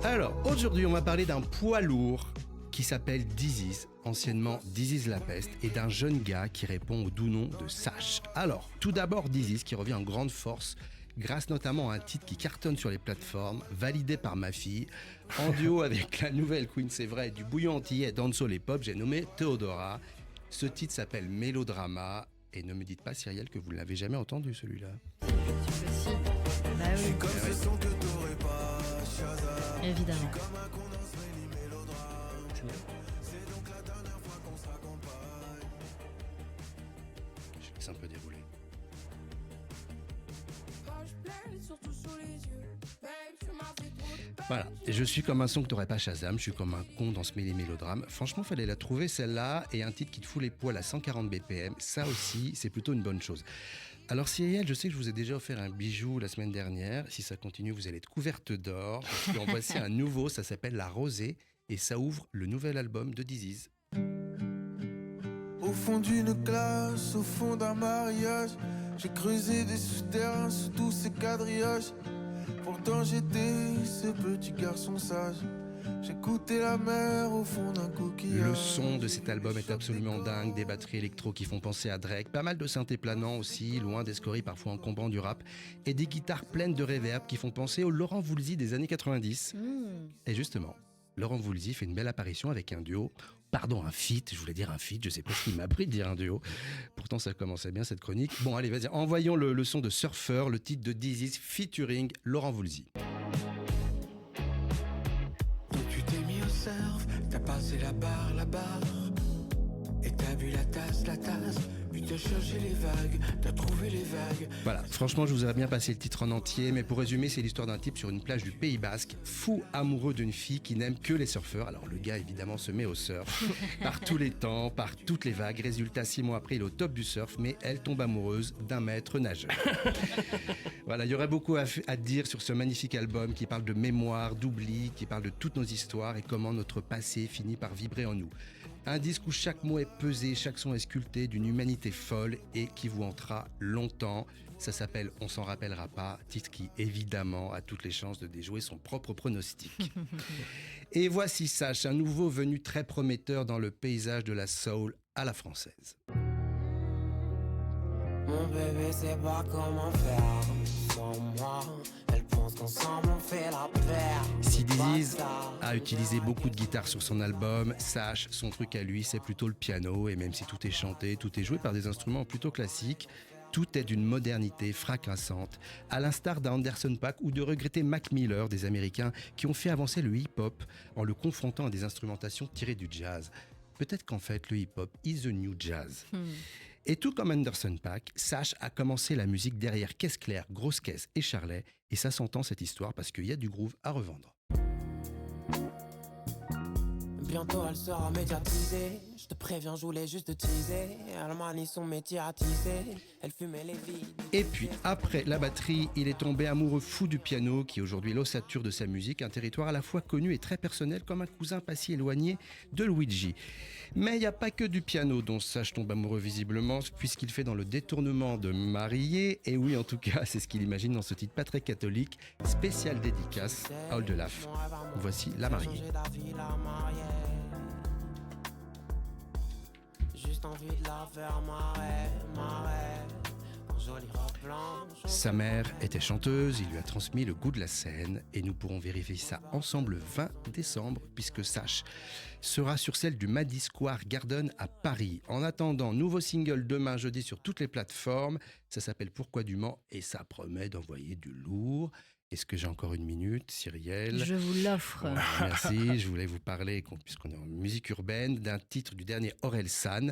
Alors, aujourd'hui, on va parler d'un poids lourd qui s'appelle Disease, anciennement Disease la peste, et d'un jeune gars qui répond au doux nom de Sash. Alors, tout d'abord Disease qui revient en grande force, grâce notamment à un titre qui cartonne sur les plateformes, validé par ma fille, en duo avec la nouvelle queen, c'est vrai, du bouillon antillais dancehall et pop, j'ai nommé Théodora. Ce titre s'appelle Mélodrama, et ne me dites pas, Cyrielle, que vous ne l'avez jamais entendu, celui-là. Si. Bah oui. Évidemment. Je laisse un peu dérouler. Voilà, et je suis comme un son que t'aurais pas Shazam, je suis comme un con dans ce mélodrame. Franchement, fallait la trouver celle-là, et un titre qui te fout les poils à 140 BPM, ça aussi, c'est plutôt une bonne chose. Alors Cyrielle, je sais que je vous ai déjà offert un bijou la semaine dernière, si ça continue, vous allez être couverte d'or, parce qu'en voici un nouveau, ça s'appelle La Rosée, et ça ouvre le nouvel album de Disease. Au fond d'une classe, au fond d'un mariage, j'ai creusé des souterrains sous tous ces quadrillages. Pourtant j'étais ce petit garçon sage. J'écoutais la mer au fond d'un coquillage. Le son de cet album est absolument dingue, des batteries électro qui font penser à Drake, pas mal de synthés planants aussi, loin des scories parfois encombrants du rap, et des guitares pleines de reverb qui font penser au Laurent Voulzy des années 90. Et justement, Laurent Voulzy fait une belle apparition avec un duo, un feat, je voulais dire un feat, je sais pas ce qui m'a pris de dire un duo. Pourtant ça commençait bien cette chronique. Bon allez, vas-y, envoyons le son de Surfer, le titre de Disease featuring Laurent Voulzy. Tu t'es mis au surf, t'as passé la barre, et t'as bu la tasse, Puis t'as cherché les vagues, t'as trouvé les vagues. Voilà, franchement, je vous aurais bien passé le titre en entier, mais pour résumer, c'est l'histoire d'un type sur une plage du Pays Basque, fou amoureux d'une fille qui n'aime que les surfeurs. Alors le gars, évidemment, se met au surf, par tous les temps, par toutes les vagues. Résultat, 6 mois après, il est au top du surf, mais elle tombe amoureuse d'un maître nageur. Voilà, il y aurait beaucoup à dire sur ce magnifique album qui parle de mémoire, d'oubli, qui parle de toutes nos histoires et comment notre passé finit par vibrer en nous. Un disque où chaque mot est pesé, chaque son est sculpté d'une humanité folle et qui vous hantera longtemps. Ça s'appelle On s'en rappellera pas, titre qui évidemment a toutes les chances de déjouer son propre pronostic. Et voici Sash, un nouveau venu très prometteur dans le paysage de la soul à la française. Mon bébé sait pas comment faire sans moi. Elle pense qu'ensemble on fait la paire. Si Diziz a utilisé beaucoup de guitare sur son album, sache, son truc à lui, c'est plutôt le piano. Et même si tout est chanté, tout est joué par des instruments plutôt classiques, tout est d'une modernité fracassante, à l'instar d'Anderson .Paak ou de regretté Mac Miller, des Américains, qui ont fait avancer le hip-hop en le confrontant à des instrumentations tirées du jazz. Peut-être qu'en fait, le hip-hop is the new jazz. Et tout comme Anderson .Paak, Sash a commencé la musique derrière Caisse Claire, Grosse Caisse et Charlet. Et ça s'entend cette histoire parce qu'il y a du groove à revendre. Bientôt elle sera médiatisée. Je te préviens, je voulais juste te teaser. Elle manie son métier à tisser. Elle fumait les vides. Et puis, après la batterie, il est tombé amoureux fou du piano, qui est aujourd'hui l'ossature de sa musique, un territoire à la fois connu et très personnel, comme un cousin pas si éloigné de Luigi. Mais il n'y a pas que du piano dont Sash tombe amoureux visiblement, puisqu'il fait dans le détournement de marier. Et oui, en tout cas, c'est ce qu'il imagine dans ce titre pas très catholique, spécial dédicace à Oldelaf. Voici La Mariée. Juste envie de la faire marrer. Sa mère était chanteuse, il lui a transmis le goût de la scène et nous pourrons vérifier ça ensemble le 20 décembre puisque Sash sera sur celle du Maddy Square Garden à Paris. En attendant, nouveau single demain jeudi sur toutes les plateformes, ça s'appelle Pourquoi du Mans et ça promet d'envoyer du lourd. Est-ce que j'ai encore une minute, Cyrielle ? Je vous l'offre. Merci, je voulais vous parler, puisqu'on est en musique urbaine, d'un titre du dernier Orelsan.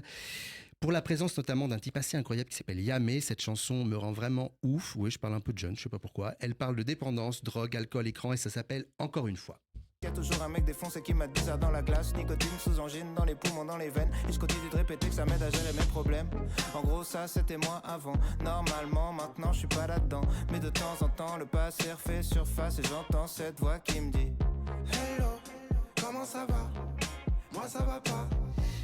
Pour la présence notamment d'un type assez incroyable qui s'appelle Yamé, cette chanson me rend vraiment ouf. Oui, je parle un peu de jeune, je sais pas pourquoi. Elle parle de dépendance, drogue, alcool, écran et ça s'appelle Encore une fois. Y'a toujours un mec défoncé qui m'a dit ça dans la glace. Nicotine sous angine, dans les poumons, dans les veines. Et je continue de répéter que ça m'aide à gérer mes problèmes. En gros ça c'était moi avant. Normalement maintenant je suis pas là-dedans. Mais de temps en temps le passé refait surface. Et j'entends cette voix qui me dit Hello, comment ça va? Moi ça va pas.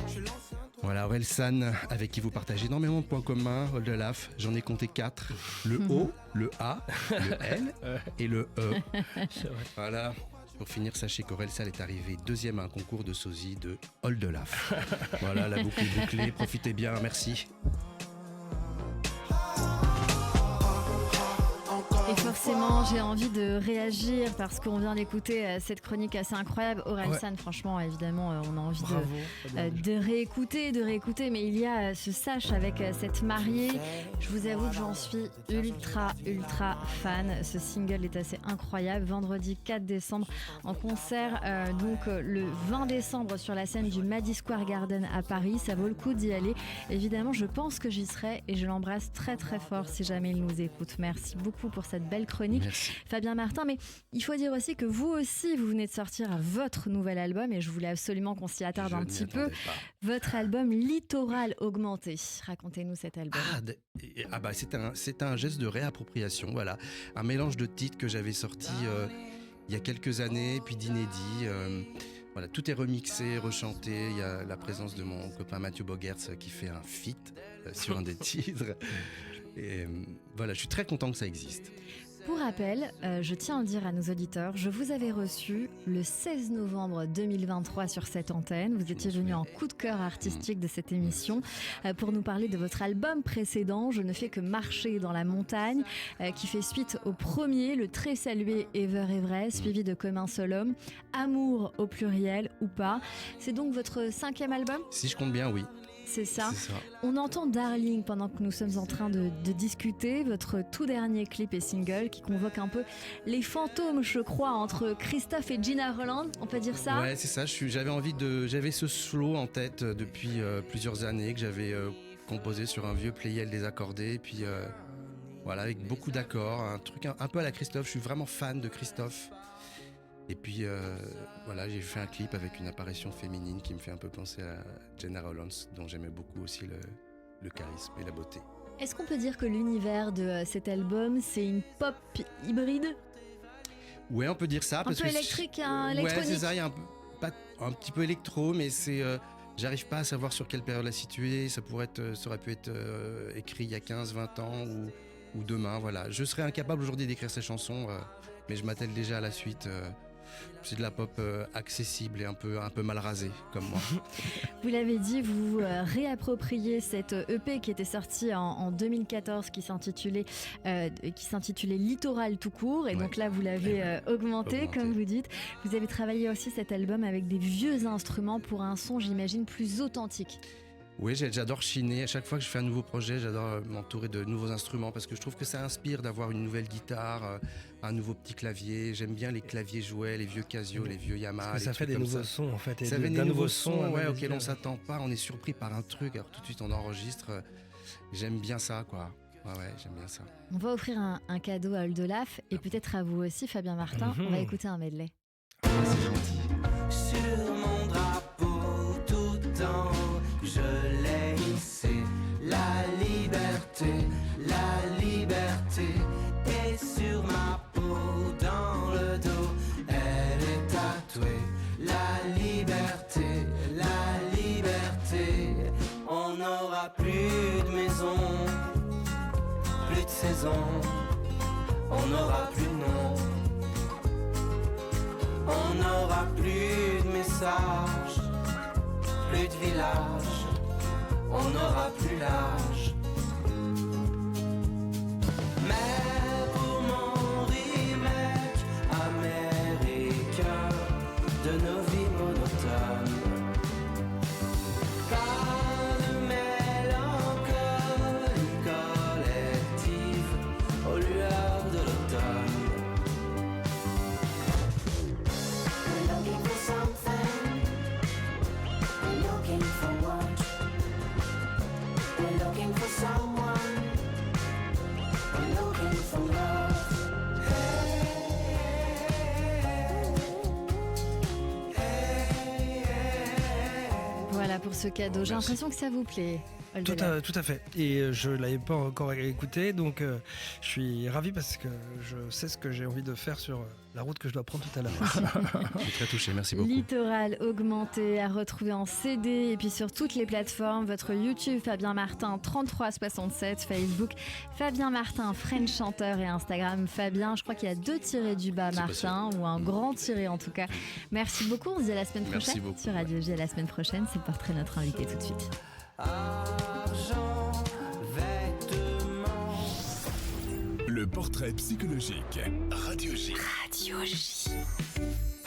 Je suis l'ancien. Voilà, Orelsan, avec qui vous partagez énormément de points communs, Oldelaf, j'en ai compté 4. Le O, le A, le L et le E. Voilà. Pour finir, sachez qu'Orelsan est arrivé deuxième à un concours de sosie de Oldelaf. Voilà, la boucle est bouclée, profitez bien, merci. Et forcément, j'ai envie de réagir parce qu'on vient d'écouter cette chronique assez incroyable. Orelsan, franchement, évidemment, on a envie de réécouter. Mais il y a ce Sash avec cette mariée. Je vous avoue que j'en suis ultra fan. Ce single est assez incroyable. Vendredi 4 décembre en concert, donc le 20 décembre sur la scène du Maddy Square Garden à Paris. Ça vaut le coup d'y aller. Évidemment, je pense que j'y serai et je l'embrasse très fort si jamais il nous écoute. Merci beaucoup pour cette belle chronique. Merci. Fabien Martin, mais il faut dire aussi que vous aussi, vous venez de sortir votre nouvel album et je voulais absolument qu'on s'y attarde un petit peu. Votre album Littoral Augmenté. Racontez-nous cet album. C'est un geste de réappropriation, voilà. Un mélange de titres que j'avais sortis il y a quelques années, puis d'inédits. Voilà, tout est remixé, rechanté. Il y a la présence de mon copain Mathieu Bogertz qui fait un feat sur un des titres. Et voilà, je suis très content que ça existe. Pour rappel, je tiens à le dire à nos auditeurs, je vous avais reçu le 16 novembre 2023 sur cette antenne. Vous étiez venu en coup de cœur artistique de cette émission pour nous parler de votre album précédent, Je ne fais que marcher dans la montagne, qui fait suite au premier, le très salué Ever et vrai, suivi de Comme un seul homme, Amour au pluriel ou pas. C'est donc votre 5e album ? Si je compte bien, oui. C'est ça. C'est ça. On entend Darling pendant que nous sommes en train de discuter, votre tout dernier clip et single qui convoque un peu les fantômes, je crois, entre Christophe et Gina Roland, on peut dire ça ? Ouais, c'est ça, j'avais ce slow en tête depuis plusieurs années que j'avais composé sur un vieux playel désaccordé, et puis voilà, avec beaucoup d'accords, un truc un peu à la Christophe. Je suis vraiment fan de Christophe. Et puis voilà, j'ai fait un clip avec une apparition féminine qui me fait un peu penser à Gena Rowlands, dont j'aimais beaucoup aussi le charisme et la beauté. Est-ce qu'on peut dire que l'univers de cet album, c'est une pop hybride ? Ouais, on peut dire ça. Un peu électrique, électronique. Ouais, c'est ça, il y a un petit peu électro, mais c'est... j'arrive pas à savoir sur quelle période la situer. Ça aurait pu être écrit il y a 15-20 ans ou demain, voilà. Je serais incapable aujourd'hui d'écrire ces chansons, mais je m'attelle déjà à la suite. C'est de la pop accessible et un peu mal rasée, comme moi. Vous l'avez dit, vous réappropriez cette EP qui était sortie en 2014, qui s'intitulait Littoral tout court. Et donc là, vous l'avez augmenté, comme vous dites. Vous avez travaillé aussi cet album avec des vieux instruments pour un son, j'imagine, plus authentique. Oui, j'adore chiner. À chaque fois que je fais un nouveau projet, j'adore m'entourer de nouveaux instruments parce que je trouve que ça inspire d'avoir une nouvelle guitare, un nouveau petit clavier. J'aime bien les claviers jouets, les vieux Casio, les vieux Yamaha. Ça fait des nouveaux sons en fait. Ça fait des nouveaux sons auxquels on ne s'attend pas. On est surpris par un truc, alors tout de suite on enregistre. J'aime bien ça, quoi. Ouais, j'aime bien ça. On va offrir un cadeau à Oldolaf et peut-être à vous aussi, Fabien Martin. On va écouter un medley. C'est gentil. Sur mon drapeau tout en haut, je l'ai hissé. La liberté est sur ma peau, dans le dos, elle est tatouée. La liberté, on n'aura plus de maison, plus de saison, on n'aura plus de nom. On n'aura plus de messages, plus de villages, on n'aura plus l'âge. Mais pour mon remake américain de nos vies monotones, pas de mélancolie collective aux lueurs de l'automne. Voilà pour ce cadeau. J'ai l'impression que ça vous plaît. Tout à fait. Et je ne l'avais pas encore écouté, donc je suis ravi parce que je sais ce que j'ai envie de faire sur la route que je dois prendre tout à l'heure. Je suis très touché, merci beaucoup. Littoral augmenté à retrouver en CD et puis sur toutes les plateformes. Votre YouTube Fabien Martin 3367, Facebook Fabien Martin French chanteur et Instagram Fabien. Je crois qu'il y a 2 tirés du bas Martin ou un grand tiré en tout cas. Merci beaucoup. On se dit à la semaine prochaine sur Radio J. À la semaine prochaine. C'est Portrait notre invité tout de suite. Argent, vêtements. Le portrait psychologique. Radio J. Radio J.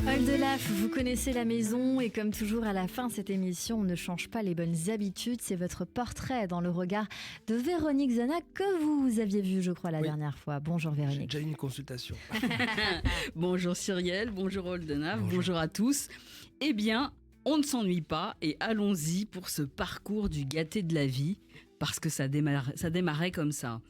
Oldolaf, vous connaissez la maison et comme toujours à la fin de cette émission, on ne change pas les bonnes habitudes. C'est votre portrait dans le regard de Véronique Zana que vous aviez vu, je crois, la dernière fois. Bonjour Véronique. J'ai déjà eu une consultation. Bonjour Cyrielle, bonjour Oldolaf, bonjour à tous. Eh bien, on ne s'ennuie pas et allons-y pour ce parcours du gâté de la vie parce que ça démarrait comme ça.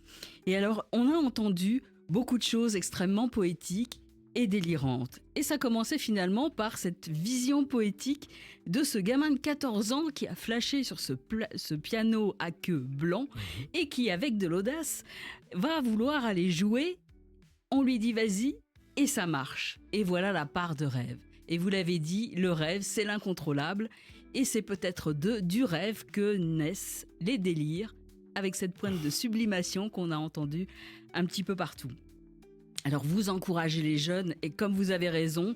Et alors, on a entendu beaucoup de choses extrêmement poétiques et délirantes. Et ça commençait finalement par cette vision poétique de ce gamin de 14 ans qui a flashé sur ce piano à queue blanc et qui, avec de l'audace, va vouloir aller jouer. On lui dit vas-y et ça marche. Et voilà la part de rêve. Et vous l'avez dit, le rêve, c'est l'incontrôlable. Et c'est peut-être du rêve que naissent les délires, avec cette pointe de sublimation qu'on a entendue un petit peu partout. Alors vous encouragez les jeunes, et comme vous avez raison,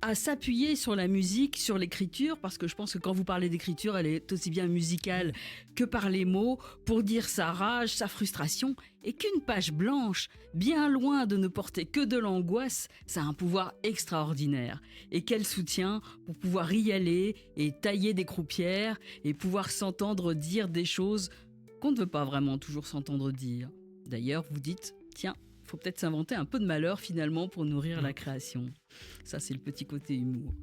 à s'appuyer sur la musique, sur l'écriture, parce que je pense que quand vous parlez d'écriture, elle est aussi bien musicale que par les mots, pour dire sa rage, sa frustration, et qu'une page blanche, bien loin de ne porter que de l'angoisse, ça a un pouvoir extraordinaire. Et quel soutien pour pouvoir y aller et tailler des croupières et pouvoir s'entendre dire des choses qu'on ne veut pas vraiment toujours s'entendre dire. D'ailleurs, vous dites, tiens, faut peut-être s'inventer un peu de malheur finalement pour nourrir la création. Ça, c'est le petit côté humour.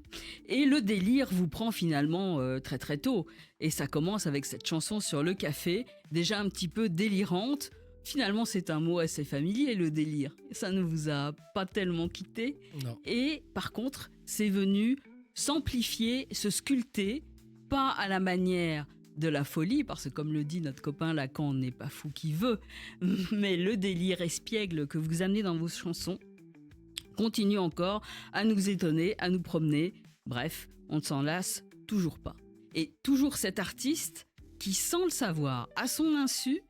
Et le délire vous prend finalement très très tôt. Et ça commence avec cette chanson sur le café, déjà un petit peu délirante. Finalement, c'est un mot assez familier, le délire. Ça ne vous a pas tellement quitté. Non. Et par contre, c'est venu s'amplifier, se sculpter, pas à la manière de la folie, parce que comme le dit notre copain Lacan, on n'est pas fou qui veut, mais le délire espiègle que vous amenez dans vos chansons continue encore à nous étonner, à nous promener. Bref, on ne s'en lasse toujours pas. Et toujours cet artiste qui, sans le savoir, à son insu,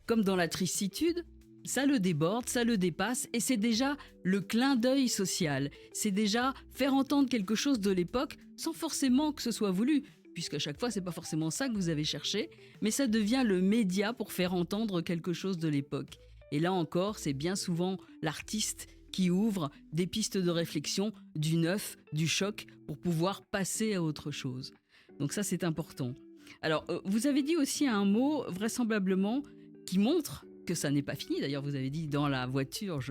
comme dans la tristitude, ça le déborde, ça le dépasse, et c'est déjà le clin d'œil social. C'est déjà faire entendre quelque chose de l'époque sans forcément que ce soit voulu, puisqu'à chaque fois, c'est pas forcément ça que vous avez cherché, mais ça devient le média pour faire entendre quelque chose de l'époque. Et là encore, c'est bien souvent l'artiste qui ouvre des pistes de réflexion, du neuf, du choc, pour pouvoir passer à autre chose. Donc ça, c'est important. Alors, vous avez dit aussi un mot, vraisemblablement, qui montre que ça n'est pas fini. D'ailleurs, vous avez dit dans la voiture,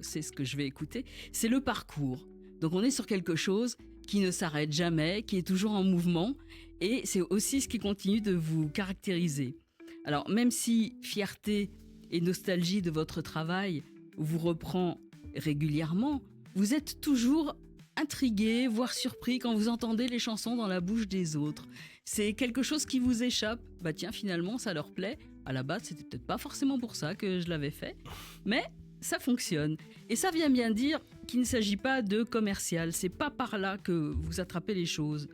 c'est ce que je vais écouter, c'est le parcours. Donc on est sur quelque chose qui ne s'arrête jamais, qui est toujours en mouvement, et c'est aussi ce qui continue de vous caractériser. Alors, même si fierté et nostalgie de votre travail vous reprend régulièrement, vous êtes toujours intrigué, voire surpris quand vous entendez les chansons dans la bouche des autres. C'est quelque chose qui vous échappe. Bah tiens, finalement, ça leur plaît. À la base, c'était peut-être pas forcément pour ça que je l'avais fait, mais ça fonctionne. Et ça vient bien dire qu'il ne s'agit pas de commercial. C'est pas par là que vous attrapez les choses.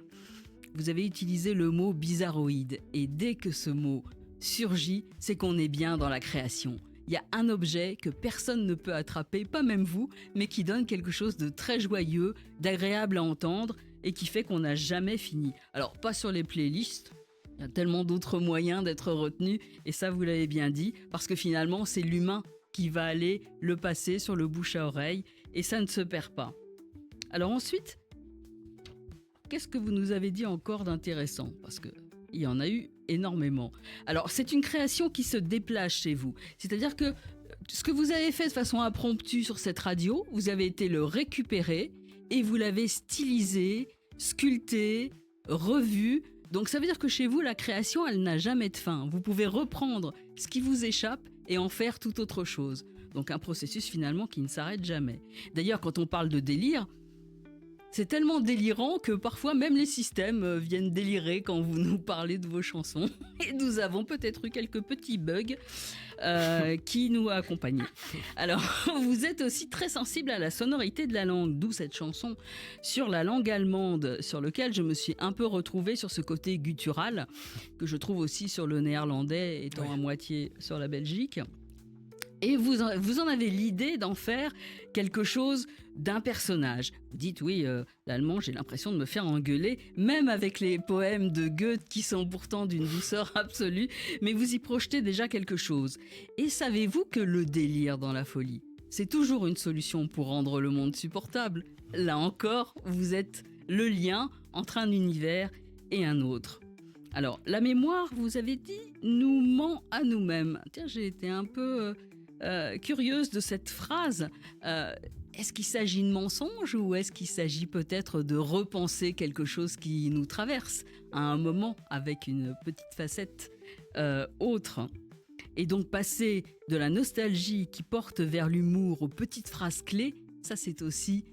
Vous avez utilisé le mot bizarroïde, et dès que ce mot surgit, c'est qu'on est bien dans la création. Il y a un objet que personne ne peut attraper, pas même vous, mais qui donne quelque chose de très joyeux, d'agréable à entendre et qui fait qu'on n'a jamais fini. Alors, pas sur les playlists, il y a tellement d'autres moyens d'être retenu, et ça vous l'avez bien dit, parce que finalement, c'est l'humain qui va aller le passer sur le bouche à oreille, et ça ne se perd pas. Alors ensuite, qu'est-ce que vous nous avez dit encore d'intéressant ? Parce que il y en a eu énormément. Alors, c'est une création qui se déplace chez vous. C'est-à-dire que ce que vous avez fait de façon impromptue sur cette radio, vous avez été le récupérer et vous l'avez stylisé, sculpté, revu. Donc, ça veut dire que chez vous, la création, elle n'a jamais de fin. Vous pouvez reprendre ce qui vous échappe et en faire tout autre chose. Donc, un processus finalement qui ne s'arrête jamais. D'ailleurs, quand on parle de délire, c'est tellement délirant que parfois même les systèmes viennent délirer quand vous nous parlez de vos chansons. Et nous avons peut-être eu quelques petits bugs qui nous a accompagnés. Alors, vous êtes aussi très sensible à la sonorité de la langue, d'où cette chanson sur la langue allemande, sur laquelle je me suis un peu retrouvée sur ce côté guttural, que je trouve aussi sur le néerlandais, étant à moitié sur la Belgique. Et vous en avez l'idée d'en faire quelque chose d'un personnage. Vous dites, oui, l'allemand, j'ai l'impression de me faire engueuler, même avec les poèmes de Goethe qui sont pourtant d'une douceur absolue, mais vous y projetez déjà quelque chose. Et savez-vous que le délire dans la folie, c'est toujours une solution pour rendre le monde supportable ? Là encore, vous êtes le lien entre un univers et un autre. Alors, la mémoire, vous avez dit, nous ment à nous-mêmes. Tiens, j'ai été un peu curieuse de cette phrase. Est-ce qu'il s'agit de mensonge ou est-ce qu'il s'agit peut-être de repenser quelque chose qui nous traverse à un moment avec une petite facette autre ? Et donc passer de la nostalgie qui porte vers l'humour aux petites phrases clés, ça c'est aussi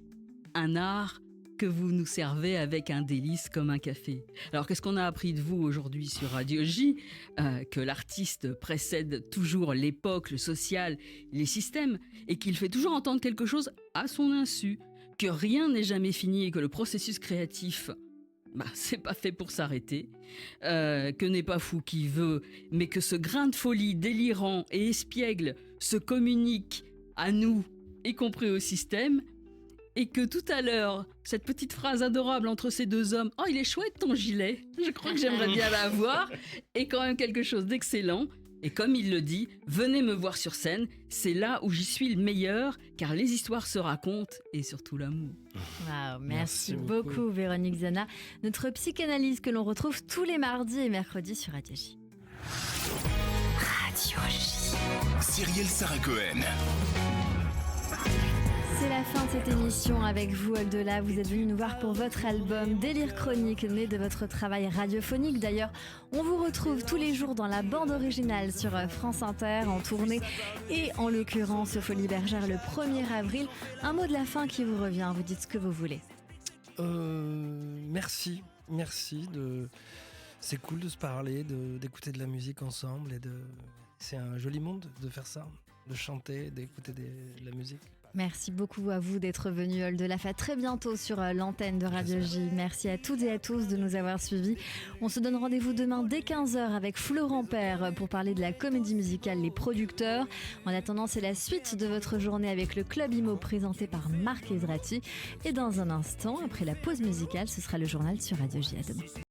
un art que vous nous servez avec un délice comme un café. Alors qu'est-ce qu'on a appris de vous aujourd'hui sur Radio J ? Que l'artiste précède toujours l'époque, le social, les systèmes, et qu'il fait toujours entendre quelque chose à son insu, que rien n'est jamais fini et que le processus créatif, c'est pas fait pour s'arrêter, que n'est pas fou qui veut, mais que ce grain de folie délirant et espiègle se communique à nous, y compris au système. Et que tout à l'heure, cette petite phrase adorable entre ces deux hommes, « Oh, il est chouette ton gilet, je crois que j'aimerais bien l'avoir », est quand même quelque chose d'excellent. Et comme il le dit, venez me voir sur scène, c'est là où j'y suis le meilleur, car les histoires se racontent et surtout l'amour. Wow, merci beaucoup Véronique Zana. Notre psychanalyse que l'on retrouve tous les mardis et mercredis sur Radio J. Radio J. Cyrielle Sarah Cohen. C'est la fin de cette émission avec vous, Oldelaf. Vous êtes venu nous voir pour votre album Délire Chronique, né de votre travail radiophonique. D'ailleurs, on vous retrouve tous les jours dans la bande originale sur France Inter, en tournée et en l'occurrence au Folies Bergères le 1er avril. Un mot de la fin qui vous revient, vous dites ce que vous voulez. Merci. C'est cool de se parler, d'écouter de la musique ensemble c'est un joli monde de faire ça, de chanter, d'écouter de la musique. Merci beaucoup à vous d'être venu, Oldelaf. À très bientôt sur l'antenne de Radio J. Merci à toutes et à tous de nous avoir suivis. On se donne rendez-vous demain dès 15h avec Florent Père pour parler de la comédie musicale Les Producteurs. En attendant, c'est la suite de votre journée avec le Club Imo présenté par Marc Ezrati. Et dans un instant, après la pause musicale, ce sera le journal sur Radio J. À demain.